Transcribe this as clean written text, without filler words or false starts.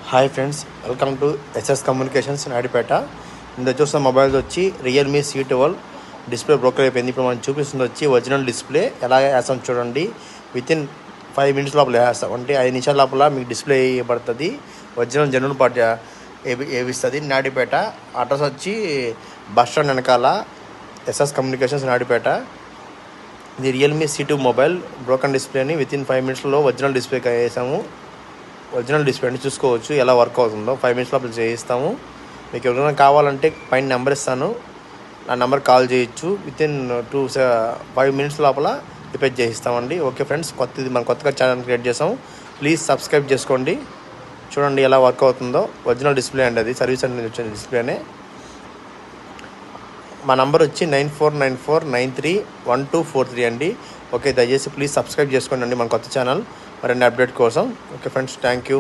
Hi friends, welcome to SS communications Naidupeta. ఇందులో చూస్తున్న mobiles వచ్చి రియల్మీ C12 డిస్ప్లే బ్రోకర్ అయిపోయింది. ఇప్పుడు మనం చూపిస్తుంది వచ్చి ఒరిజినల్ డిస్ప్లే ఎలా వేస్తాం చూడండి. వితిన్ 5 minutes లోపల వేస్తాం, అంటే 5 నిమిషాల లోపల మీకు డిస్ప్లే ఇవ్వబడుతుంది. ఒరిజినల్ జెన్యూన్ పార్టీ ఏవిస్తుంది. నాయుడుపేట అడ్రస్ వచ్చి బస్ స్టాండ్ వెనకాల ఎస్ఎస్ కమ్యూనికేషన్స్ నాయుడుపేట. ఇది రియల్మీ C2 మొబైల్ బ్రోకన్ డిస్ప్లేని వితిన్ 5 minutesలో ఒరిజినల్ డిస్ప్లేకి వేసాము. ఒరిజినల్ డిస్ప్లే అని చూసుకోవచ్చు ఎలా వర్క్ అవుతుందో. 5 minutes లోపల చేయిస్తాము. మీకు ఎవరైనా కావాలంటే పైన నెంబర్ ఇస్తాను, ఆ నెంబర్ కాల్ చేయొచ్చు. వితిన్ 5 minutes లోపల రిపేర్ చేయిస్తామండి. ఓకే ఫ్రెండ్స్, మనం కొత్తగా ఛానల్ క్రియేట్ చేసాము, ప్లీజ్ సబ్స్క్రైబ్ చేసుకోండి. చూడండి ఎలా వర్క్ అవుతుందో. ఒరిజినల్ డిస్ప్లే అండి, అది సర్వీస్ అండి వచ్చిన డిస్ప్లేనే. మా నంబర్ వచ్చి 9494931243 అండి. ఓకే, దయచేసి ప్లీజ్ సబ్స్క్రైబ్ చేసుకోండి అండి మన కొత్త ఛానల్ మరిన్ని అప్డేట్ కోసం. Okay friends, thank you.